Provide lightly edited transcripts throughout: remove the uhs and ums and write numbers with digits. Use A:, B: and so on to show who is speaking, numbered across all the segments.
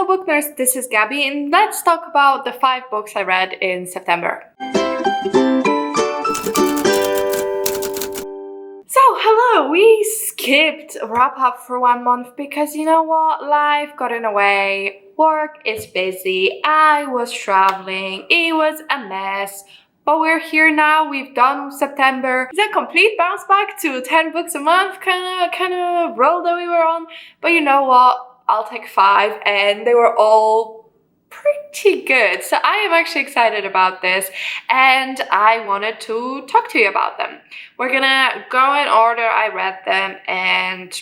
A: book nerds, this is Gabby, and let's talk about the 5 books I read in September. So, hello, we skipped wrap up for 1 month because you know what, life got in the way, work is busy, I was traveling, it was a mess. But we're here now, we've done September. It's a complete bounce back to 10 books a month kind of roll that we were on. But you know what? I'll take 5 and they were all pretty good. So I am actually excited about this and I wanted to talk to you about them. We're gonna go in order I read them and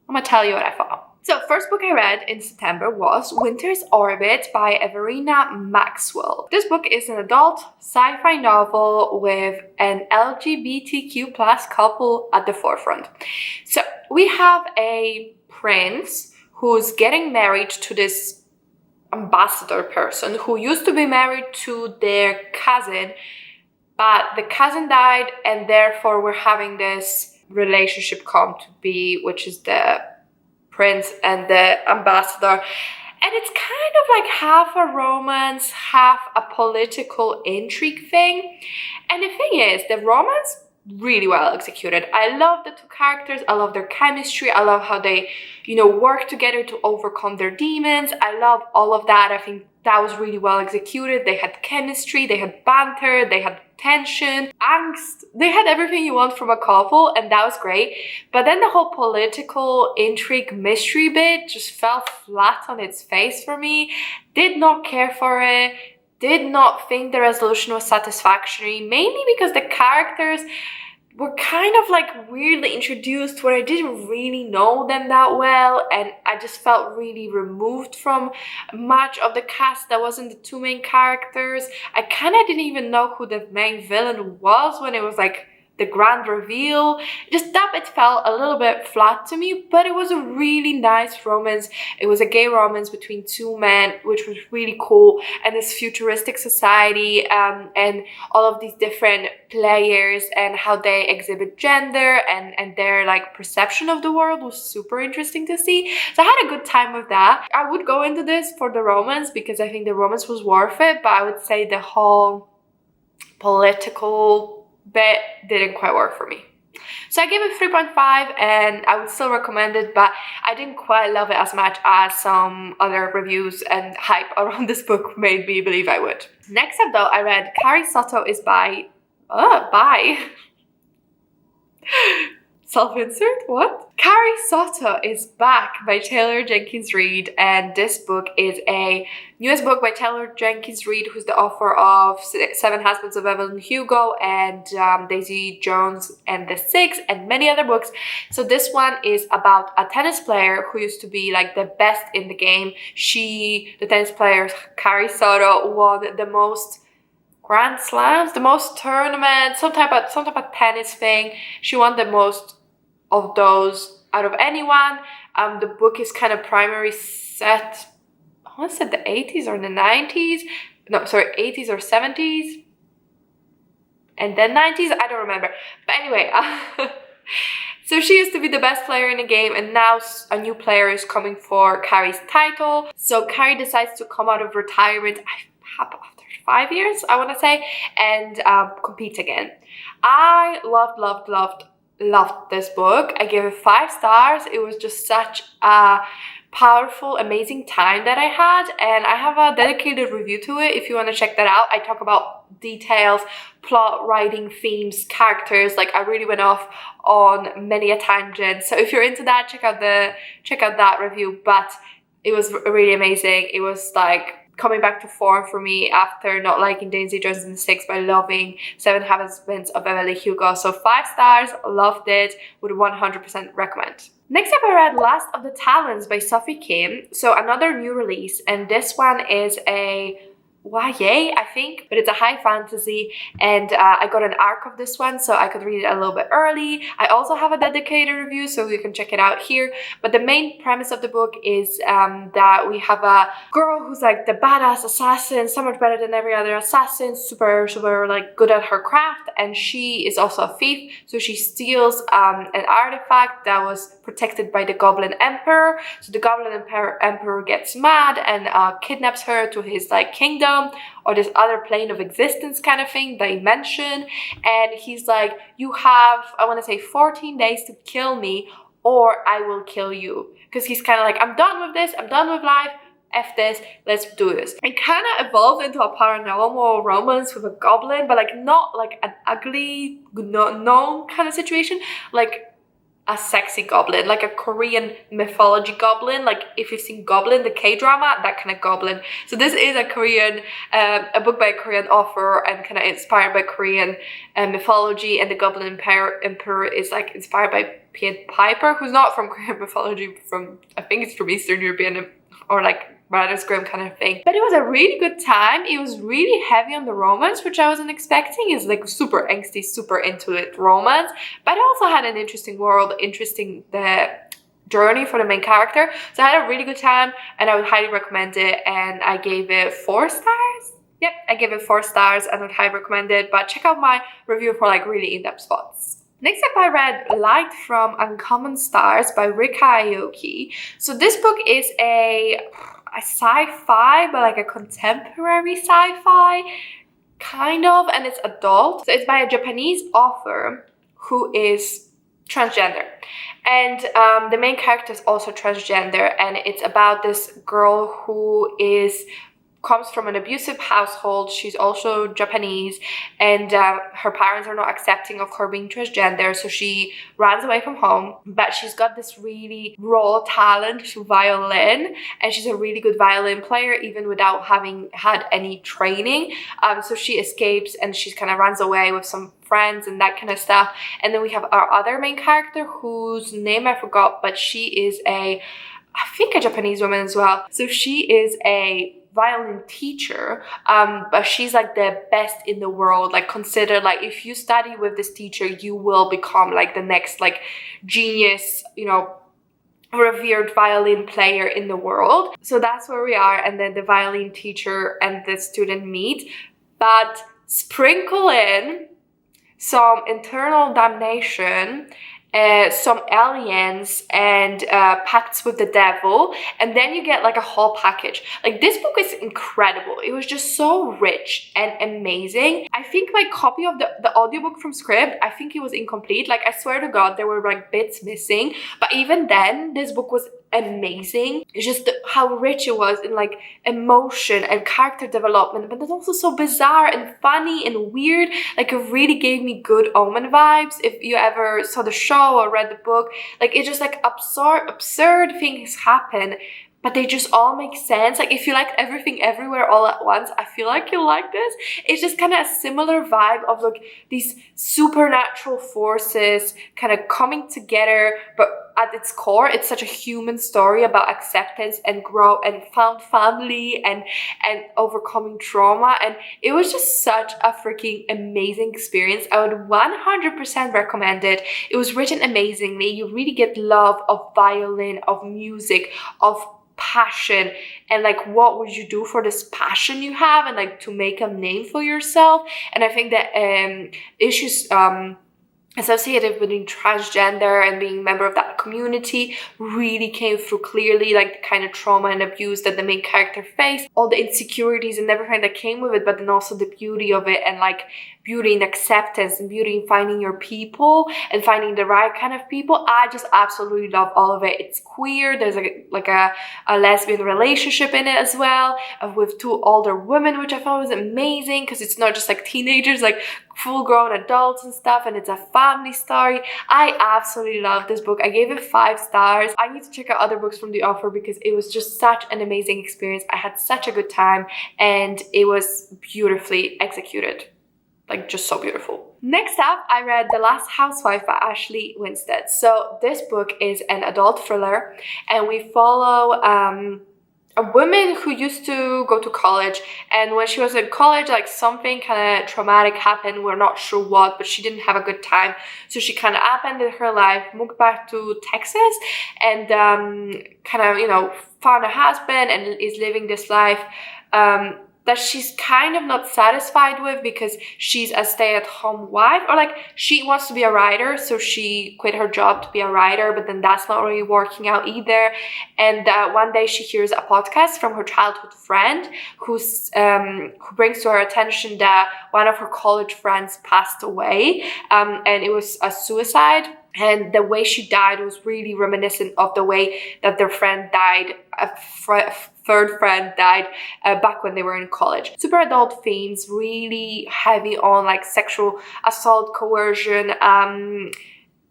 A: I'm gonna tell you what I thought. So first book I read in September was Winter's Orbit by Everina Maxwell. This book is an adult sci-fi novel with an LGBTQ plus couple at the forefront. So we have a prince who's getting married to this ambassador person who used to be married to their cousin, but the cousin died and therefore we're having this relationship come to be, which is the prince and the ambassador. And it's kind of like half a romance, half a political intrigue thing. And the thing is, the romance really well executed. I love the 2 characters. I love their chemistry. I love how they, work together to overcome their demons. I love all of that. I think that was really well executed. They had chemistry, they had banter, they had tension, angst. They had everything you want from a couple and that was great. But then the whole political intrigue mystery bit just fell flat on its face for me. Did not care for it. Did not think the resolution was satisfactory, mainly because the characters were kind of like weirdly introduced where I didn't really know them that well and I just felt really removed from much of the cast that wasn't the 2 main characters. I kind of didn't even know who the main villain was when it was like the grand reveal. Just that bit felt a little bit flat to me, but it was a really nice romance. It was a gay romance between 2 men, which was really cool, and this futuristic society and all of these different players and how they exhibit gender and their like perception of the world was super interesting to see. So I had a good time with that. I would go into this for the romance because I think the romance was worth it, but I would say the whole political bit didn't quite work for me. So I gave it 3.5 and I would still recommend it, but I didn't quite love it as much as some other reviews and hype around this book made me believe I would. Next up though, I read Carrie Soto is by self-insert? What? Carrie Soto is Back by Taylor Jenkins Reid, and this book is a newest book by Taylor Jenkins Reid, who's the author of 7 Husbands of Evelyn Hugo and Daisy Jones and the Six and many other books. So this one is about a tennis player who used to be like the best in the game. The tennis player Carrie Soto, won the most Grand Slams, the most tournaments, some type of tennis thing. She won the most of those out of anyone. The book is kind of primary set, I want to say the 80s or the 90s. No, sorry, 80s or 70s. And then 90s, I don't remember. But anyway, so she used to be the best player in the game and now a new player is coming for Carrie's title. So Carrie decides to come out of retirement after 5 years, I want to say, and compete again. I loved this book. I gave it 5 stars. It was just such a powerful, amazing time that I had, and I have a dedicated review to it if you want to check that out. I talk about details, plot, writing, themes, characters. Like I really went off on many a tangent. So if you're into that, check out that review. But it was really amazing. It was like coming back to form for me after not liking Daisy Jones and the Six by loving 7 Husbands of Evelyn Hugo. So 5 stars, loved it, would 100% recommend. Next up I read Last of the Talons by Sophie Kim. So another new release, and this one is a YA, I think, but it's a high fantasy, and I got an arc of this one so I could read it a little bit early. I also have a dedicated review, so you can check it out here. But the main premise of the book is that we have a girl who's like the badass assassin, so much better than every other assassin, super like good at her craft, and she is also a thief. So she steals an artifact that was protected by the Goblin Emperor. So the Goblin Emperor gets mad and kidnaps her to his like kingdom, or this other plane of existence kind of thing, dimension. And he's like, you have, I want to say 14 days to kill me or I will kill you. Because he's kind of like, I'm done with this, I'm done with life, F this, let's do this. It kind of evolved into a paranormal romance with a goblin, but like not like an ugly, known kind of situation, like a sexy goblin, like a Korean mythology goblin. Like if you've seen Goblin, the K-drama, that kind of goblin. So this is a Korean, a book by a Korean author and kind of inspired by Korean mythology. And the Goblin Emperor is like inspired by Pied Piper, who's not from Korean mythology, from, I think it's from Eastern European or like Brothers Grimm kind of thing. But it was a really good time. It was really heavy on the romance, which I wasn't expecting. It's like super angsty, super into it romance. But it also had an interesting world, the journey for the main character. So I had a really good time and I would highly recommend it. And I gave it 4 stars. Yep, I gave it 4 stars and would highly recommend it. But check out my review for like really in-depth spots. Next up, I read Light from Uncommon Stars by Rika Aoki. So this book is a sci-fi, but like a contemporary sci-fi, kind of, and it's adult. So it's by a Japanese author who is transgender. And the main character is also transgender, and it's about this girl who comes from an abusive household. She's also Japanese, and her parents are not accepting of her being transgender, so she runs away from home. But she's got this really raw talent to violin, and she's a really good violin player even without having had any training. So she escapes and she kind of runs away with some friends and that kind of stuff. And then we have our other main character whose name I forgot, but she is I think a Japanese woman as well. So she is a violin teacher, but she's like the best in the world, like considered like if you study with this teacher you will become like the next like genius, you know, revered violin player in the world. So that's where we are, and then the violin teacher and the student meet, but sprinkle in some internal damnation, some aliens, and pacts with the devil, and then you get like a whole package. Like this book is incredible. It was just so rich and amazing. I think my copy of the audiobook from Scribd, I think it was incomplete. Like I swear to God there were like bits missing, but even then this book was amazing. It's just how rich it was in like emotion and character development, but it's also so bizarre and funny and weird. Like it really gave me Good Omen vibes. If you ever saw the show or read the book, like it just like absurd things happen, but they just all make sense. Like if you like Everything Everywhere All at Once, I feel like you'll like this. It's just kind of a similar vibe of like these supernatural forces kind of coming together, but at its core, it's such a human story about acceptance and growth and found family and overcoming trauma. And it was just such a freaking amazing experience. I would 100% recommend it. It was written amazingly. You really get love of violin, of music, of passion, and like what would you do for this passion you have and like to make a name for yourself. And I think that issues associated with being transgender and being a member of that community really came through clearly, like the kind of trauma and abuse that the main character faced, all the insecurities and everything that came with it, but then also the beauty of it, and like beauty in acceptance and beauty in finding your people and finding the right kind of people. I just absolutely love all of it. It's queer. There's like a lesbian relationship in it as well, with 2 older women, which I thought was amazing because it's not just like teenagers, like full-grown adults and stuff, and it's a family story. I absolutely love this book. I gave it 5 stars. I need to check out other books from the author because it was just such an amazing experience. I had such a good time and it was beautifully executed. Like just so beautiful. Next up, I read The Last Housewife by Ashley Winstead. So this book is an adult thriller, and we follow a woman who used to go to college, and when she was in college, like something kind of traumatic happened. We're not sure what, but she didn't have a good time, so she kind of upended her life, moved back to Texas, and kind of, you know, found a husband and is living this life that she's kind of not satisfied with, because she's a stay-at-home wife, or like she wants to be a writer, so she quit her job to be a writer, but then that's not really working out either. And one day she hears a podcast from her childhood friend who brings to her attention that one of her college friends passed away, and it was a suicide. And the way she died was really reminiscent of the way that their friend died, third friend died back when they were in college. Super adult themes, really heavy on like sexual assault, coercion,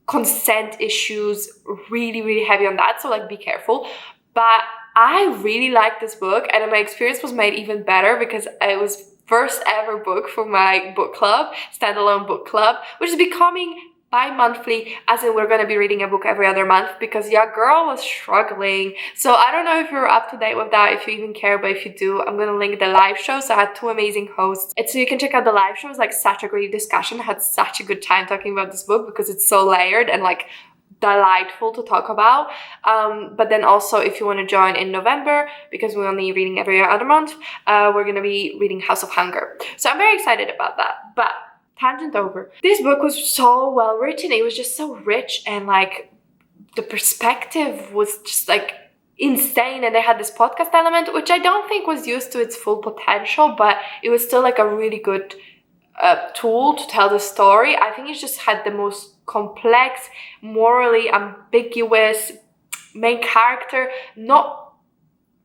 A: consent issues, really, really heavy on that. So like, be careful. But I really liked this book, and my experience was made even better because it was first ever book for my book club, standalone book club, which is becoming bi-monthly, as in we're going to be reading a book every other month, because your girl was struggling. So I don't know if you're up to date with that, if you even care, but if you do, I'm going to link the live show. So I had 2 amazing hosts, and so you can check out the live show. It's like such a great discussion. I had such a good time talking about this book because it's so layered and like delightful to talk about. But then also, if you want to join in November, because we're only reading every other month, we're going to be reading House of Hunger. So I'm very excited about that. But tangent over. This book was so well written. It was just so rich, and like the perspective was just like insane. And they had this podcast element, which I don't think was used to its full potential, but it was still like a really good tool to tell the story. I think it just had the most complex, morally ambiguous main character.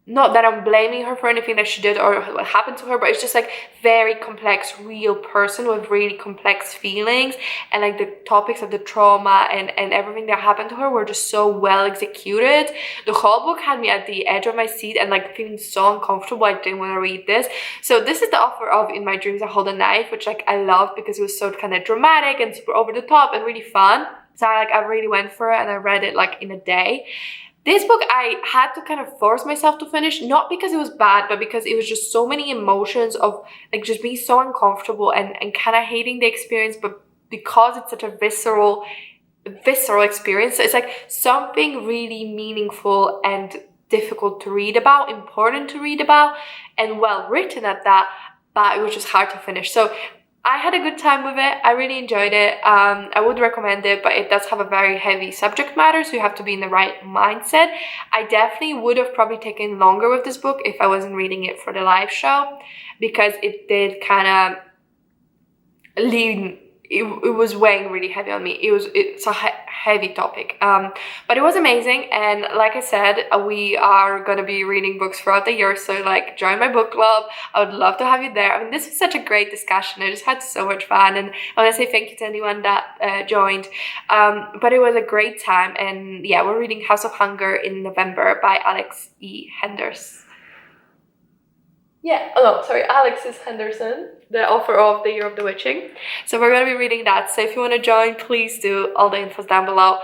A: Not that I'm blaming her for anything that she did or what happened to her, but it's just like very complex, real person with really complex feelings, and like the topics of the trauma and everything that happened to her were just so well executed. The whole book had me at the edge of my seat and like feeling so uncomfortable. I didn't want to read this. So this is the author of In My Dreams I Hold a Knife, which like I loved because it was so kind of dramatic and super over the top and really fun. So I really went for it, and I read it like in a day. This book, I had to kind of force myself to finish, not because it was bad, but because it was just so many emotions of like just being so uncomfortable and kind of hating the experience, but because it's such a visceral experience. So it's like something really meaningful and difficult to read about, important to read about, and well written at that, but it was just hard to finish. So I had a good time with it. I really enjoyed it. I would recommend it, but it does have a very heavy subject matter, so you have to be in the right mindset. I definitely would have probably taken longer with this book if I wasn't reading it for the live show, because it did kind of lean. It was weighing really heavy on me. It's a heavy topic, but it was amazing. And like I said, we are gonna be reading books throughout the year, so like join my book club. I would love to have you there. I mean, this was such a great discussion. I just had so much fun, and I want to say thank you to anyone that joined. But it was a great time, and yeah, we're reading House of Hunger in November by Alex E. Henderson. Alexis Henderson, the author of The Year of the Witching. So we're going to be reading that. So if you want to join, please do. All the info's down below.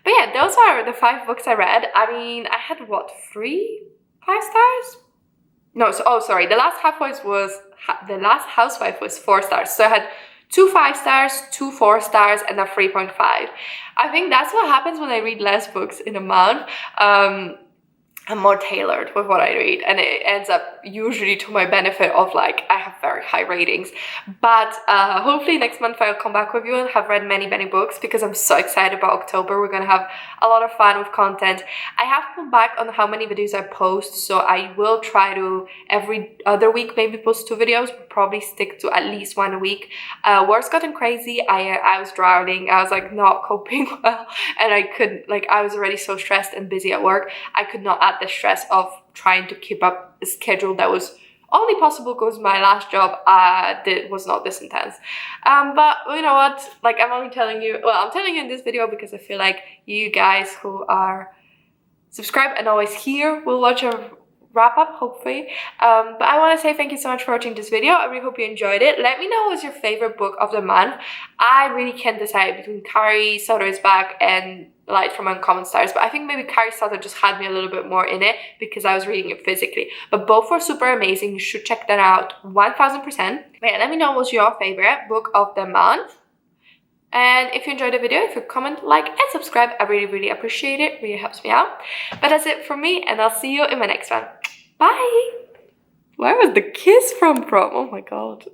A: But yeah, those are the 5 books I read. I mean, I had what, 3 5 stars? No, The Last Housewife was 4 stars. So I had 2 5 stars, 2 4 stars, and a 3.5. I think that's what happens when I read less books in a month. I'm more tailored with what I read, and it ends up usually to my benefit of like I have very high ratings. But hopefully next month I'll come back with you and have read many books, because I'm so excited about October. We're gonna have a lot of fun with content. I have to come back on how many videos I post, so I will try to every other week maybe post 2 videos, but probably stick to at least 1 a week. Work's gotten crazy. I was drowning. I was like not coping well, and I couldn't, like I was already so stressed and busy at work. I could not add the stress of trying to keep up a schedule that was only possible because my last job was not this intense. But you know what, like I'm telling you in this video because I feel like you guys who are subscribed and always here will watch a wrap up, hopefully. But I want to say thank you so much for watching this video. I really hope you enjoyed it. Let me know what's your favorite book of the month. I really can't decide between Carrie, Soto is Back, and Light from Uncommon Stars, but I think maybe Carrie Soto just had me a little bit more in it because I was reading it physically. But both were super amazing. You should check that out 1000%. But yeah, let me know what's your favorite book of the month. And if you enjoyed the video, if you comment, like, and subscribe, I really appreciate it. Really helps me out. But that's it from me, and I'll see you in my next one. Bye! Where was the kiss from? Oh my god.